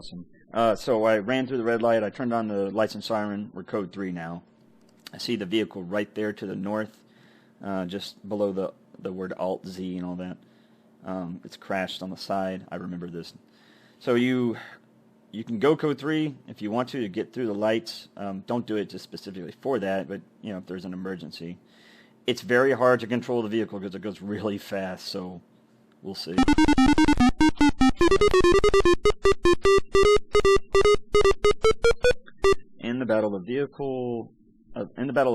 Awesome. So I ran through the red light. I turned on the lights and siren. We're code 3 now. I see the vehicle right there to the north, just below the word Alt-Z and all that. It's crashed on the side. I remember this. So you can go code 3 if you want to get through the lights. Don't do it just specifically for that, but you know, if there's an emergency. It's very hard to control the vehicle because it goes really fast, so we'll see. In the battle of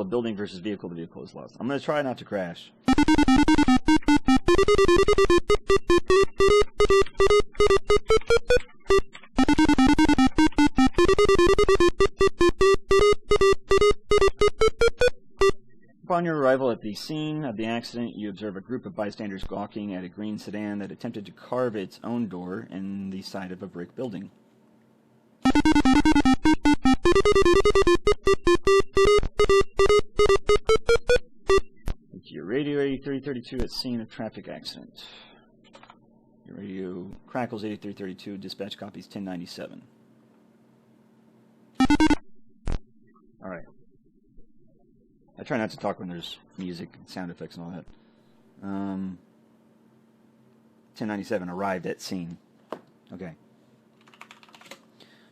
building versus vehicle, the vehicle is lost. I'm going to try not to crash. Upon your arrival at the scene of the accident, you observe a group of bystanders gawking at a green sedan that attempted to carve its own door in the side of a brick building. Your radio 8332 at scene of traffic accident. Your radio crackles 8332, dispatch copies 1097. Alright. I try not to talk when there's music and sound effects and all that. 1097, arrived at scene. Okay.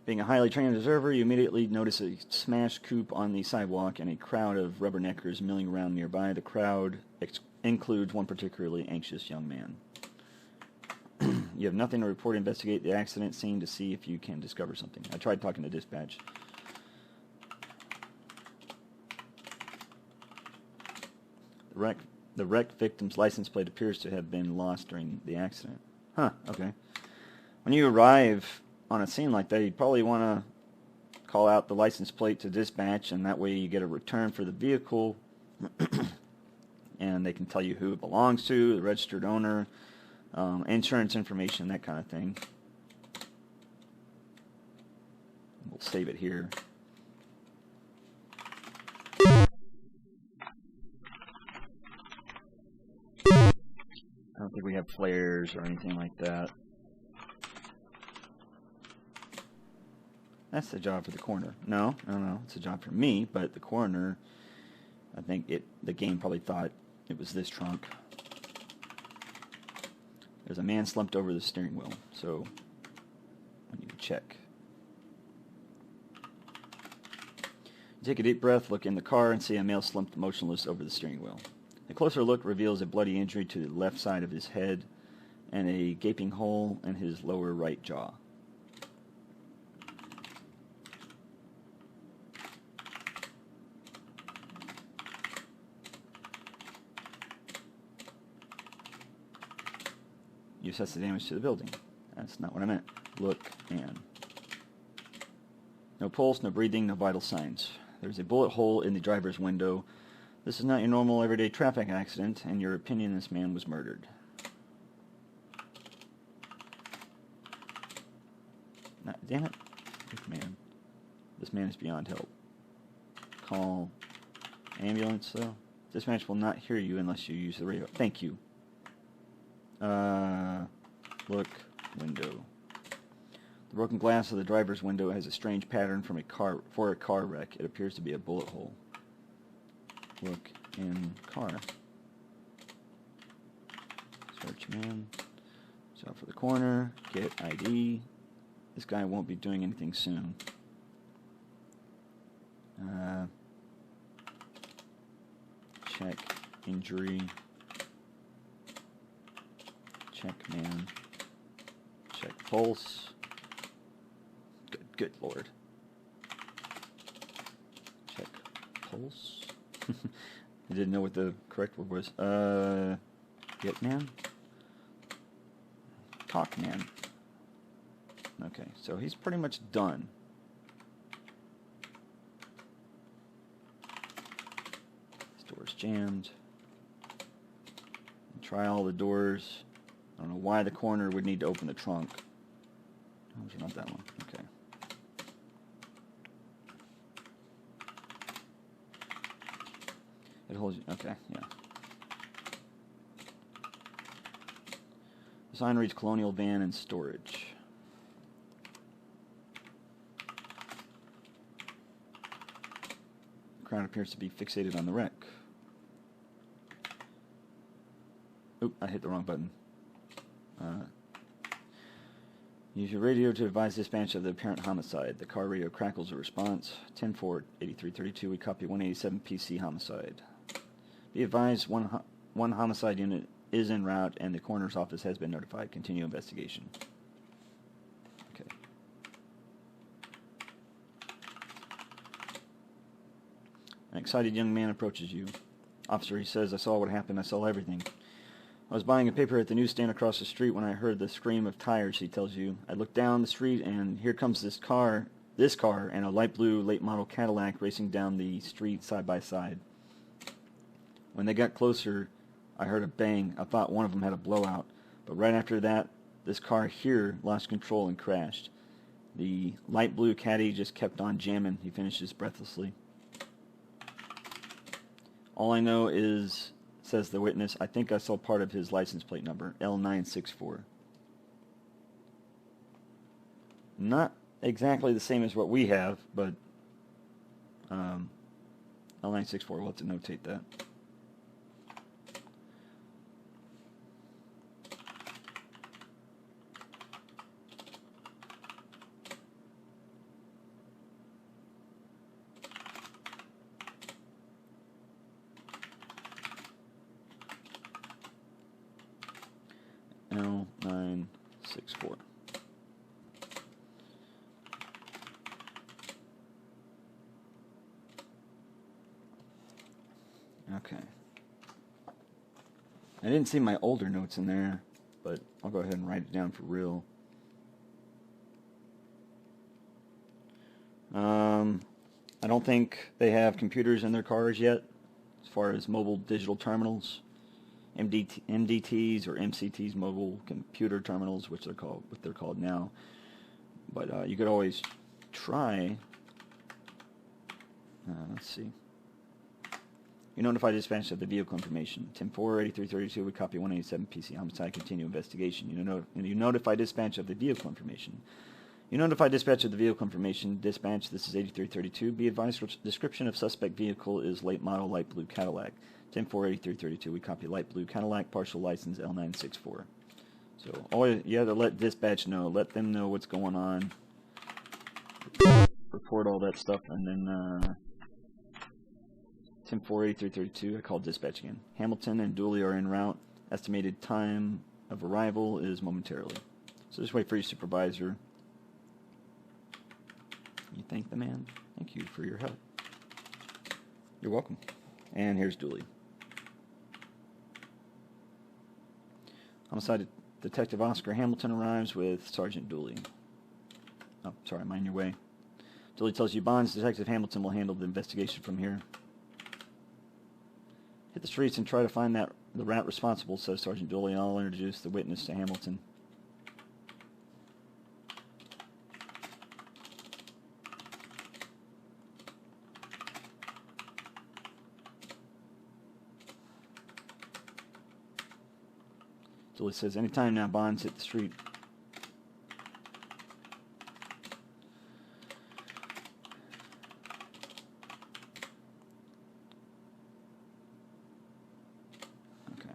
Being a highly trained observer, you immediately notice a smashed coupe on the sidewalk and a crowd of rubberneckers milling around nearby. The crowd includes one particularly anxious young man. You have nothing to report. Investigate the accident scene to see if you can discover something. I tried talking to dispatch. The wrecked victim's license plate appears to have been lost during the accident. Huh, okay. When you arrive on a scene like that, you'd probably want to call out the license plate to dispatch, and that way you get a return for the vehicle, and they can tell you who it belongs to, the registered owner, insurance information, that kind of thing. We'll save it here. I don't think we have flares or anything like that. That's the job for the coroner. No, it's a job for me, but the coroner, I think the game probably thought it was this trunk. There's a man slumped over the steering wheel, so I need to check. Take a deep breath, look in the car, and see a male slumped motionless over the steering wheel. A closer look reveals a bloody injury to the left side of his head and a gaping hole in his lower right jaw. You assess the damage to the building. That's not what I meant. Look and... No pulse, no breathing, no vital signs. There's a bullet hole in the driver's window. This is not your normal everyday traffic accident. In your opinion, this man was murdered. Damn it. This man is beyond help. Call ambulance, though. Dispatch will not hear you unless you use the radio. Thank you. Look, window. The broken glass of the driver's window has a strange pattern for a car wreck. It appears to be a bullet hole. Look in car. Search man. So for the corner, get ID. This guy won't be doing anything soon. Check injury. Check man. Check pulse. Good lord. Check pulse. I didn't know what the correct word was. Get man? Talk man. Okay, so he's pretty much done. This door's jammed. Try all the doors. I don't know why the coroner would need to open the trunk. Oh, it's not that one. Okay. It holds you. Okay, yeah. The sign reads Colonial Van and Storage. crowd appears to be fixated on the wreck. Oop, I hit the wrong button. Use your radio to advise dispatch of the apparent homicide. The car radio crackles a response. 10-4-8332, we copy 187 PC homicide. Be advised, one homicide unit is en route and the coroner's office has been notified. Continue investigation. Okay. An excited young man approaches you. Officer, he says, I saw what happened. I saw everything. I was buying a paper at the newsstand across the street when I heard the scream of tires, he tells you. I looked down the street and here comes this car and a light blue late model Cadillac racing down the street side by side. When they got closer, I heard a bang. I thought one of them had a blowout. But right after that, this car here lost control and crashed. The light blue Caddy just kept on jamming, he finishes breathlessly. All I know is, says the witness, I think I saw part of his license plate number, L964. Not exactly the same as what we have, but L964, we'll have to notate that. L964. Okay. I didn't see my older notes in there, but I'll go ahead and write it down for real. I don't think they have computers in their cars yet, as far as mobile digital terminals. MDTs or MCTs, mobile computer terminals, which they're called, what they're called now. But you could always try. Let's see. You notify dispatch of the vehicle information. 10-4-8332, we copy 187 PC homicide. Continue investigation. You notify dispatch of the vehicle information. You notify dispatch of the vehicle information. Dispatch, this is 8332. Be advised, description of suspect vehicle is late model light blue Cadillac. 10-4-8332, we copy light blue Cadillac, partial license L964. So you have to let dispatch know. Let them know what's going on. Report all that stuff, and then 10-4-8332, I call dispatch again. Hamilton and Dooley are en route. Estimated time of arrival is momentarily. So just wait for your supervisor. You thank the man. Thank you for your help. You're welcome. And here's Dooley. Homicide Detective Oscar Hamilton arrives with Sergeant Dooley. Oh, sorry, mind your way. Dooley tells you Bonds, Detective Hamilton will handle the investigation from here. Hit the streets and try to find the rat responsible, says Sergeant Dooley. I'll introduce the witness to Hamilton. Dooley says, anytime now, Bonds, hit the street. Okay.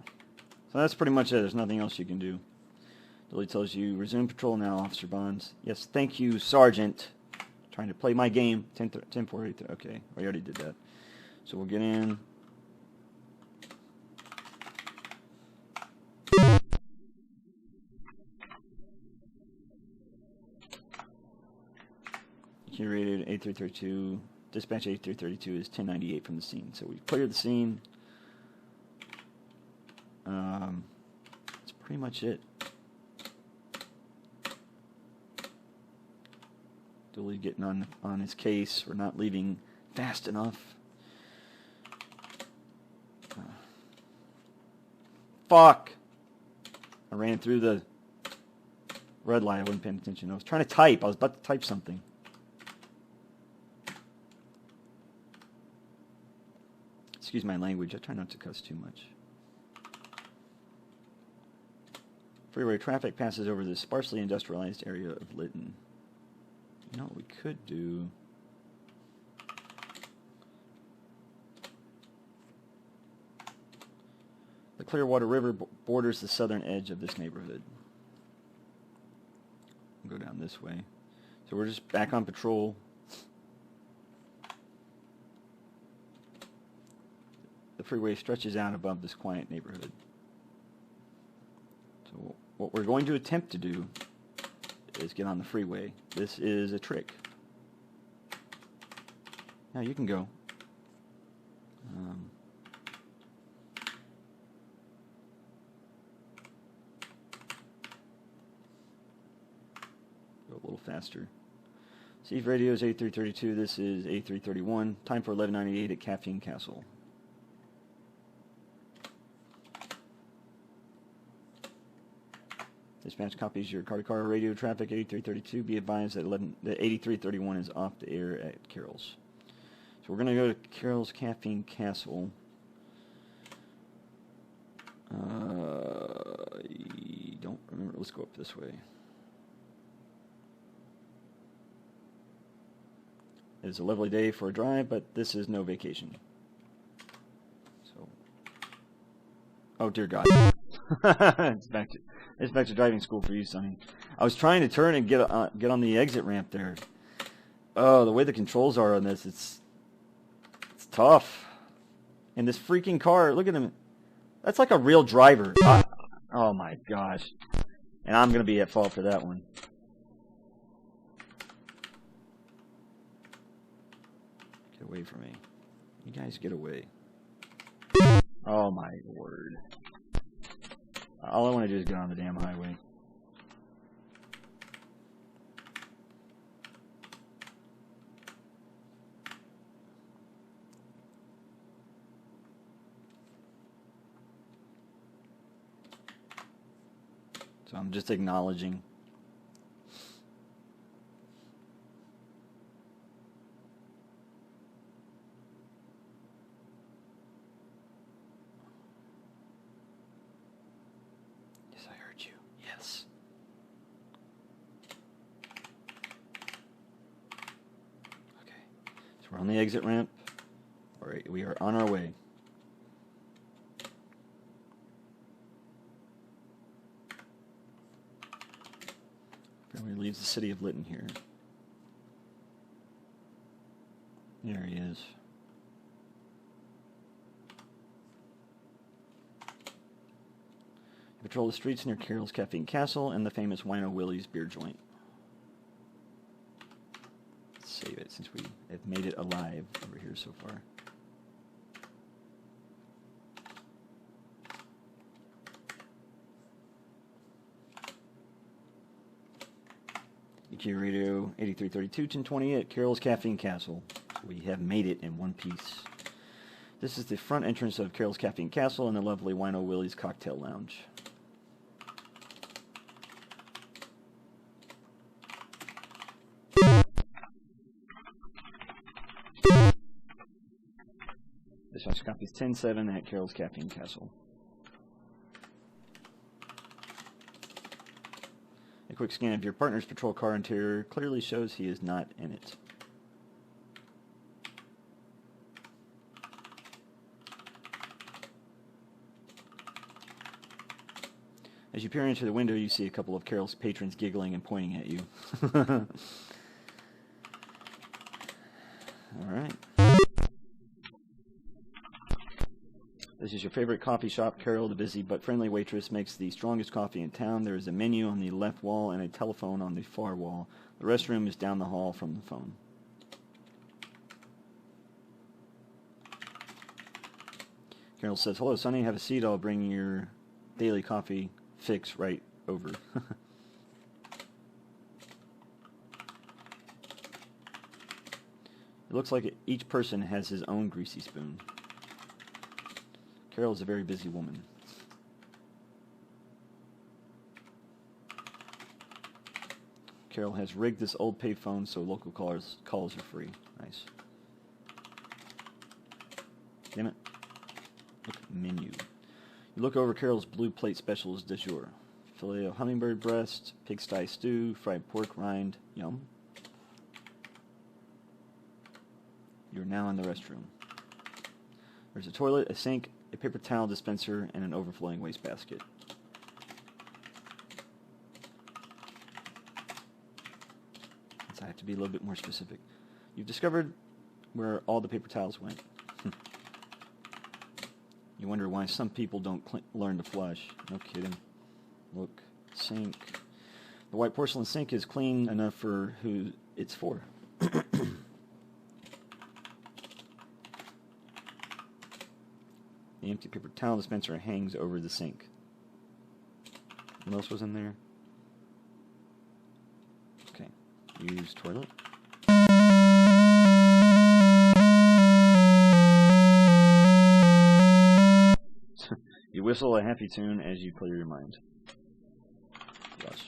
So that's pretty much it. There's nothing else you can do. Dooley tells you, resume patrol now, Officer Bonds. Yes, thank you, Sergeant. Trying to play my game. 10-4-8. Okay, we already did that. So we'll get in. Rated 8332. Dispatch 8332 is 1098 from the scene. So we cleared the scene. That's pretty much it. Dooley getting on his case for not leaving fast enough. Fuck! I ran through the red light. I wasn't paying attention. I was trying to type. I was about to type something. Excuse my language. I try not to cuss too much. Freeway traffic passes over the sparsely industrialized area of Lytton. You know what we could do? The Clearwater River borders the southern edge of this neighborhood. We'll go down this way. So we're just back on patrol. The freeway stretches out above this quiet neighborhood. So what we're going to attempt to do is get on the freeway. This is a trick. Now you can go. Go a little faster. Steve Radio is A332. This is A331. Time for 1198 at Caffeine Castle. Dispatch copies your car-to-car radio traffic 8332. Be advised that 8331 is off the air at Carroll's. So we're going to go to Carroll's Caffeine Castle. I don't remember. Let's go up this way. It is a lovely day for a drive, but this is no vacation. So, oh dear God. It's back to driving school for you, Sonny. I was trying to turn and get on the exit ramp there. Oh, the way the controls are on this, it's tough. And this freaking car, look at him. That's like a real driver. Oh my gosh. And I'm going to be at fault for that one. Get away from me. You guys get away. Oh my word. All I want to do is get on the damn highway. So I'm just acknowledging. Yes, I heard you. Yes. Okay. So we're on the exit ramp. All right, we are on our way. He leaves the city of Lytton here. There he is. Patrol the streets near Carroll's Caffeine Castle and the famous Wino Willie's beer joint. Let's save it since we have made it alive over here so far. EGA Radio 8332 1020 at Carroll's Caffeine Castle. We have made it in one piece. This is the front entrance of Carroll's Caffeine Castle and the lovely Wino Willie's Cocktail Lounge. Dispatch copies 10-7 at Carroll's Caffeine Castle. A quick scan of your partner's patrol car interior clearly shows he is not in it. As you peer into the window, you see a couple of Carroll's patrons giggling and pointing at you. Alright. This is your favorite coffee shop. Carol, the busy but friendly waitress, makes the strongest coffee in town. There is a menu on the left wall and a telephone on the far wall. The restroom is down the hall from the phone. Carol says, "Hello, Sonny. Have a seat. I'll bring your daily coffee fix right over." It looks like each person has his own greasy spoon. Carol is a very busy woman. Carol has rigged this old payphone so local calls are free. Nice. Damn it. Look, menu. You look over Carol's blue plate specials du jour. Filet of hummingbird breast, pigsty stew, fried pork rind. Yum. You're now in the restroom. There's a toilet, a sink, a paper towel dispenser, and an overflowing wastebasket. So I have to be a little bit more specific. You've discovered where all the paper towels went. You wonder why some people don't learn to flush. No kidding. Look, sink. The white porcelain sink is clean enough for who it's for. The empty paper towel dispenser hangs over the sink. What else was in there? Okay. Use toilet. You whistle a happy tune as you clear your mind. Flush.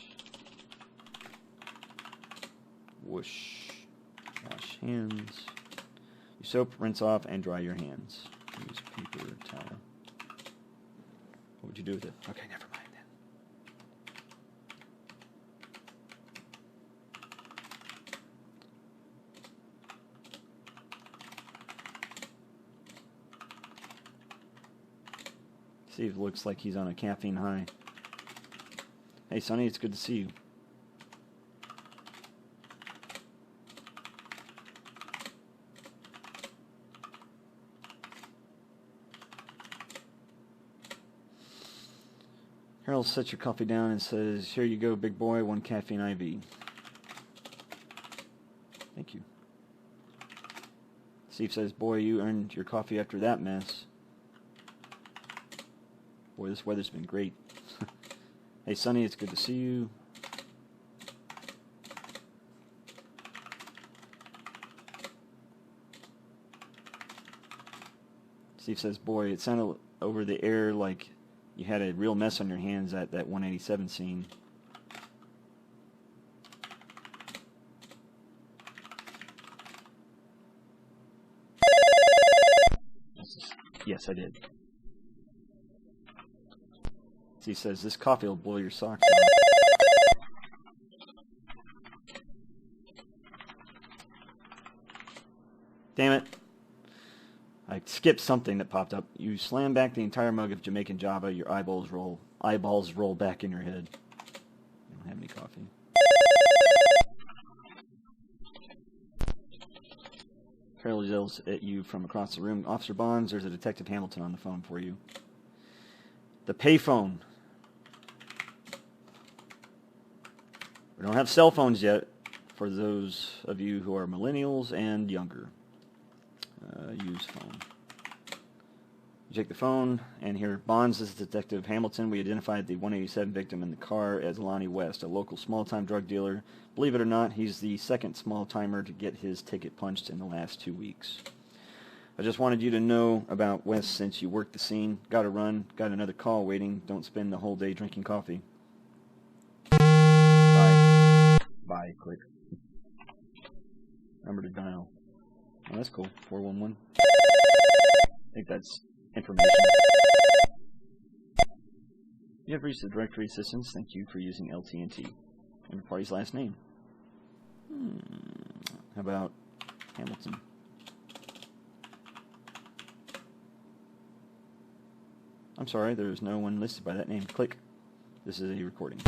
Whoosh. Wash hands. You soap, rinse off, and dry your hands. Use paper towel. What would you do with it? Okay, never mind then. Steve looks like he's on a caffeine high. Hey, Sonny, it's good to see you. Harold sets your coffee down and says, "Here you go, big boy, 1 caffeine IV." Thank you. Steve says, "Boy, you earned your coffee after that mess." Boy, this weather's been great. Hey, Sonny, it's good to see you. Steve says, "Boy, it sounded over the air like you had a real mess on your hands at that 187 scene." Yes, I did. Steve says, "This coffee will blow your socks off." Damn it. I skipped something that popped up. You slam back the entire mug of Jamaican Java, your eyeballs roll back in your head. I don't have any coffee. Carol yells at you from across the room. "Officer Bonds, there's a Detective Hamilton on the phone for you." The payphone. We don't have cell phones yet, for those of you who are millennials and younger. Use phone. You take the phone, and here, "Bonds, this is Detective Hamilton. We identified the 187 victim in the car as Lonnie West, a local small-time drug dealer. Believe it or not, he's the second small-timer to get his ticket punched in the last 2 weeks. I just wanted you to know about West since you worked the scene. Gotta run. Got another call waiting. Don't spend the whole day drinking coffee." Bye. Bye. Click. Number to dial. Oh, that's cool. 411. I think that's information. You have reached the directory assistance. Thank you for using LT&T. And the party's last name. How about Hamilton? I'm sorry, there's no one listed by that name. Click. This is a recording.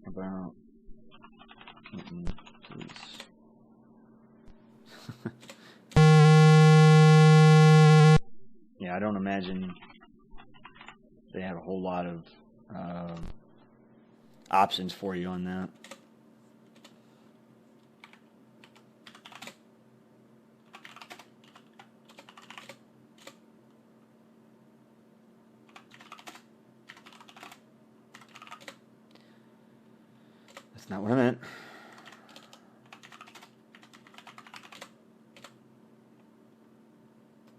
About police. Yeah, I don't imagine they have a whole lot of options for you on that. That's not what I meant.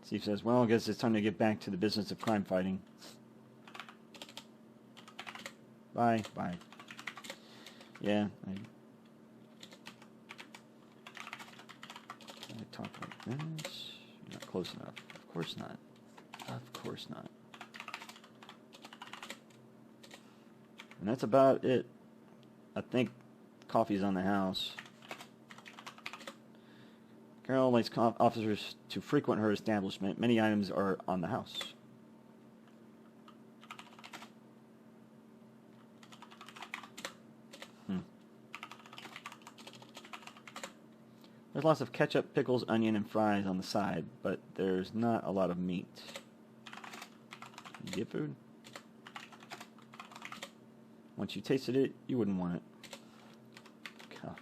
Steve says, "Well, I guess it's time to get back to the business of crime fighting." Bye. Bye. Yeah, I talk like this. You're not close enough. Of course not. Of course not. And that's about it I think coffee's on the house. Carol likes officers to frequent her establishment. Many items are on the house. There's lots of ketchup, pickles, onion, and fries on the side, but there's not a lot of meat. You get food? Once you tasted it, you wouldn't want it. God.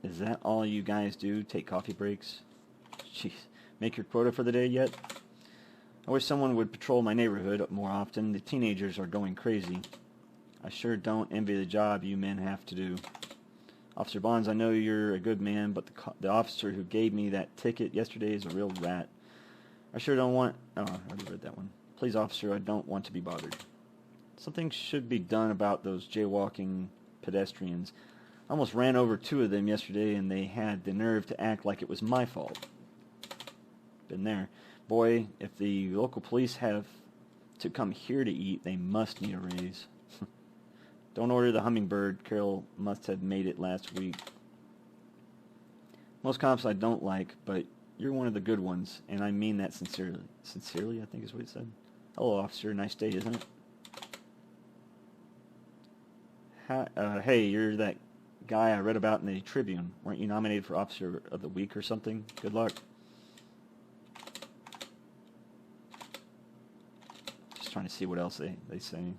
Is that all you guys do? Take coffee breaks? Jeez. Make your quota for the day yet? I wish someone would patrol my neighborhood more often. The teenagers are going crazy. I sure don't envy the job you men have to do. Officer Bonds, I know you're a good man, but the officer who gave me that ticket yesterday is a real rat. I sure don't want... Oh, I already read that one. Please, officer, I don't want to be bothered. Something should be done about those jaywalking pedestrians. I almost ran over 2 of them yesterday, and they had the nerve to act like it was my fault. Been there. Boy, if the local police have to come here to eat, they must need a raise. Don't order the hummingbird. Carol must have made it last week. Most cops I don't like, but you're one of the good ones, and I mean that sincerely. Sincerely, I think is what he said. Hello, officer. Nice day, isn't it? Hey, you're that guy I read about in the Tribune. Weren't you nominated for Officer of the Week or something? Good luck. Trying to see what else they say.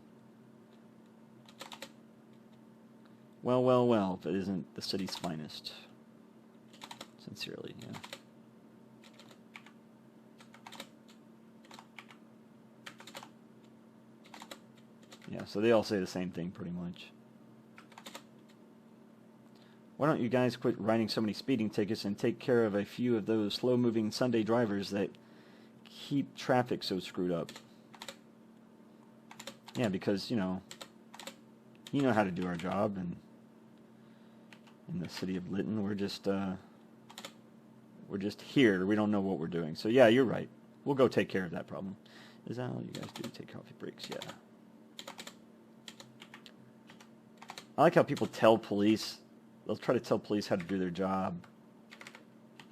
Well, well, well, if it isn't the city's finest. Sincerely, yeah. Yeah, so they all say the same thing pretty much. Why don't you guys quit writing so many speeding tickets and take care of a few of those slow-moving Sunday drivers that keep traffic so screwed up? Yeah, because, you know how to do our job, and in the city of Lytton, we're just here. We don't know what we're doing. So, yeah, you're right. We'll go take care of that problem. Is that all you guys do? Take coffee breaks? Yeah. I like how people tell police, they'll try to tell police how to do their job,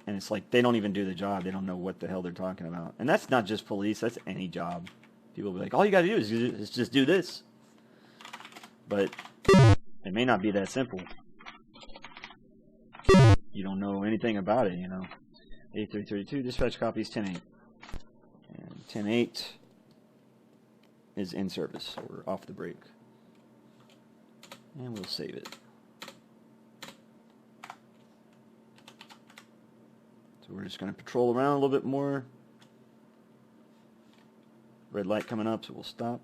and it's like they don't even do the job. They don't know what the hell they're talking about. And that's not just police. That's any job. People will be like, all you got to do is just do this. But it may not be that simple. You don't know anything about it, you know. 8332, dispatch copies 10-8. And 10-8 is in service, so we're off the break. And we'll save it. So we're just going to patrol around a little bit more. Red light coming up, so we'll stop.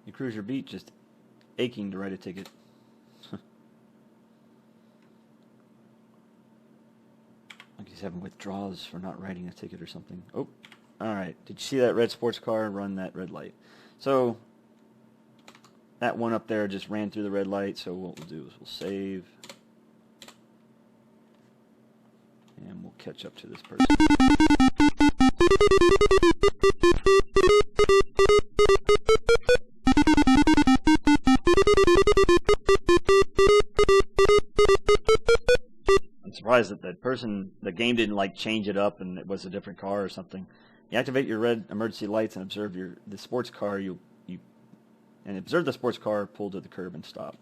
You cruise your beat, just aching to write a ticket. Like he's having withdrawals for not writing a ticket or something. Oh, alright. Did you see that red sports car run that red light? So, that one up there just ran through the red light, so what we'll do is we'll save. And we'll catch up to this person. I'm surprised that that person, the game didn't like change it up and it was a different car or something. You activate your red emergency lights and observe the sports car. And observe the sports car pull to the curb and stop.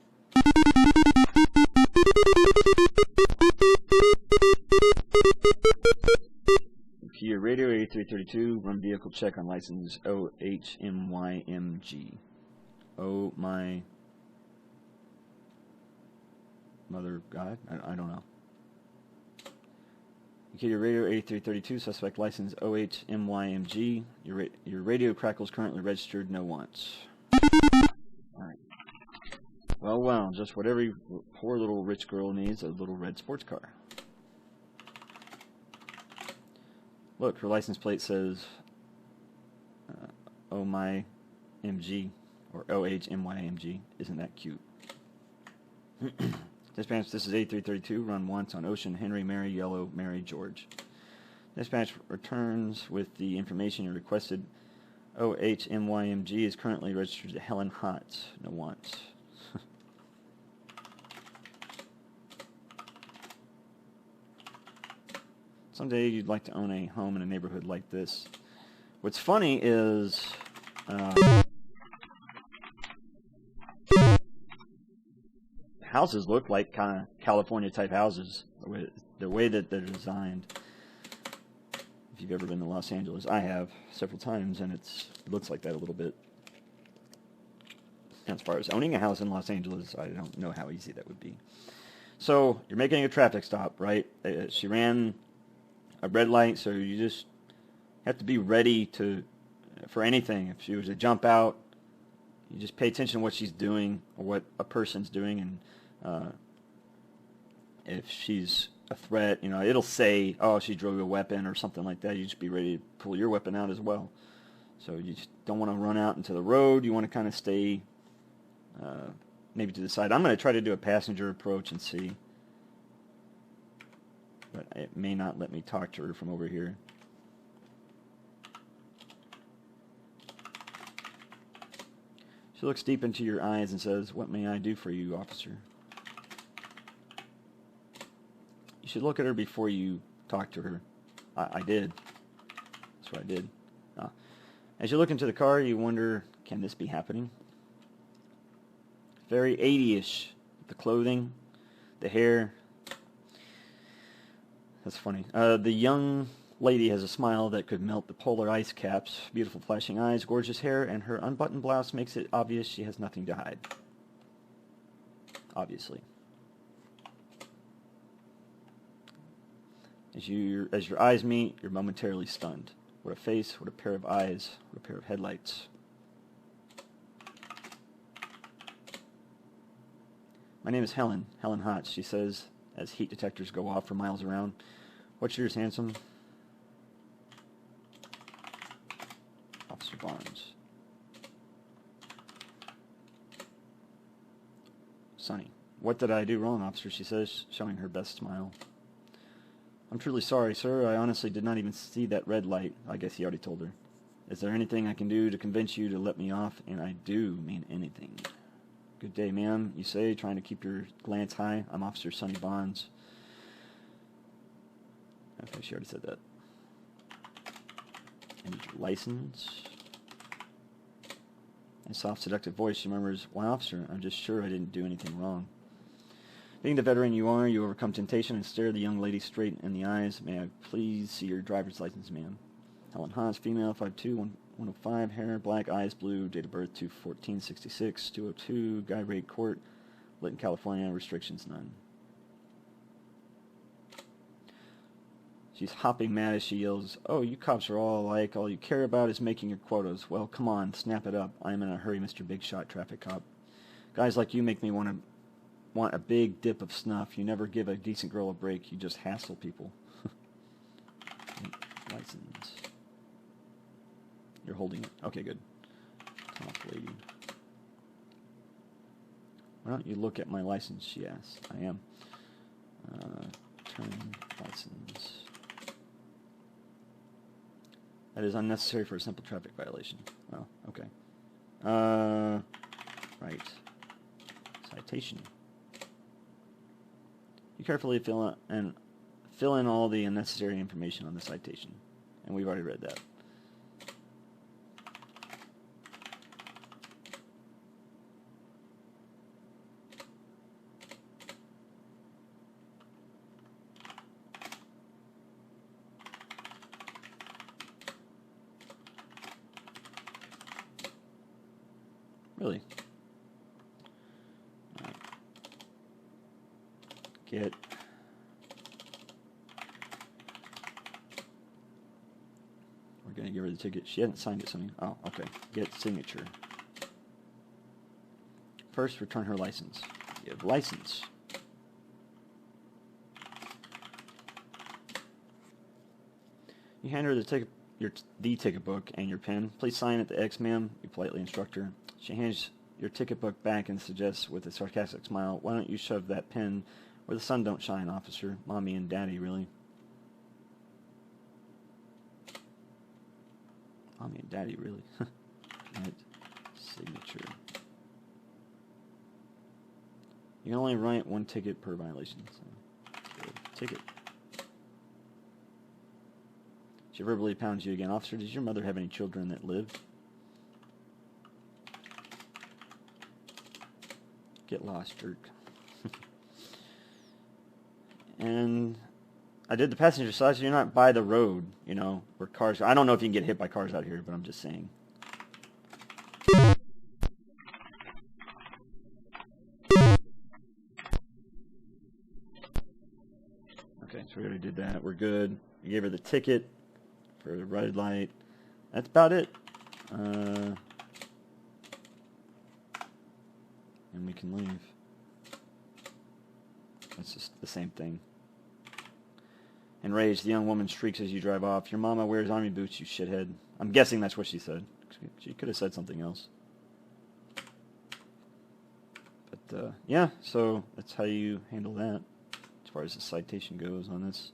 Your radio 8332, run vehicle check on license OHMYMG. Oh my mother God? I don't know. Okay, your radio 8332, suspect license OHMYMG. Your radio crackle is currently registered, no wants. Alright. Well, just what every poor little rich girl needs, a little red sports car. Look, her license plate says Oh My MG, or OHMYMG. Isn't that cute? Dispatch, this is 8332, run once on Ocean, Henry, Mary, Yellow, Mary, George. Dispatch returns with the information you requested. OHMYMG is currently registered to Helen Hotz. No wants. Someday you'd like to own a home in a neighborhood like this. What's funny is houses look like kind of California type houses, the way that they're designed. If you've ever been to Los Angeles, I have several times, and it looks like that a little bit. And as far as owning a house in Los Angeles, I don't know how easy that would be. So you're making a traffic stop, right? She ran a red light, so you just have to be ready for anything. If she was to jump out, you just pay attention to what she's doing or what a person's doing, and if she's a threat, it'll say, oh, she drew a weapon or something like that. You just be ready to pull your weapon out as well. So you just don't want to run out into the road. You want to kind of stay maybe to the side. I'm going to try to do a passenger approach and see, but it may not let me talk to her from over here. She looks deep into your eyes and says, "What may I do for you, officer?" You should look at her before you talk to her. I did. That's what I did. As you look into the car, you wonder, can this be happening? Very 80-ish. The clothing, the hair. That's funny. The young lady has a smile that could melt the polar ice caps. Beautiful flashing eyes, gorgeous hair, and her unbuttoned blouse makes it obvious she has nothing to hide. Obviously. As your eyes meet, you're momentarily stunned. What a face, what a pair of eyes, what a pair of headlights. My name is Helen Hotz, she says, as heat detectors go off for miles around. What's yours, handsome? Officer Bonds. Sonny. What did I do wrong, officer, she says, showing her best smile. I'm truly sorry, sir. I honestly did not even see that red light. I guess he already told her. Is there anything I can do to convince you to let me off? And I do mean anything. Good day, ma'am, you say, trying to keep your glance high. I'm Officer Sonny Bonds. Okay, she already said that. I need your license. In a soft, seductive voice, she murmurs, "Why, officer, I'm just sure I didn't do anything wrong." Being the veteran you are, you overcome temptation and stare the young lady straight in the eyes. May I please see your driver's license, ma'am? Helen Haas, female, 5'2", 105, hair, black, eyes blue, date of birth 2/14/66, 202, Guy Rate Court, Lytton, California, restrictions none. She's hopping mad as she yells, "Oh, you cops are all alike. All you care about is making your quotas. Well, come on, snap it up. I'm in a hurry, Mr. Big Shot Traffic Cop. Guys like you make me want a big dip of snuff. You never give a decent girl a break. You just hassle people." License. You're holding it. Okay, good. Top lady. Why don't you look at my license, she asks. I am. Turn license. That is unnecessary for a simple traffic violation. Well, okay. Right. Citation. You carefully fill in all the unnecessary information on the citation. And we've already read that. Really? Right. Get gonna give her the ticket. She hadn't signed it, Sonny. Oh, okay. Get signature. First, return her license. Give license. You hand her the ticket, the ticket book and your pen. Please sign at the X, ma'am. You politely instruct her. She hands your ticket book back and suggests with a sarcastic smile, "Why don't you shove that pen where the sun don't shine, officer? Mommy and Daddy, really." Mommy and Daddy, really? Right. Signature. You can only write one ticket per violation. So, ticket. She verbally pounds you again. Officer, does your mother have any children that live? Get lost, jerk. And I did the passenger side, so you're not by the road, you know, where cars go. I don't know if you can get hit by cars out here, but I'm just saying. Okay, so we already did that. We're good. We gave her the ticket for the red light. That's about it. And we can leave. That's just the same thing. Enraged, the young woman shrieks as you drive off. "Your mama wears army boots, you shithead." I'm guessing that's what she said. She could have said something else. But, yeah, so that's how you handle that as far as the citation goes on this.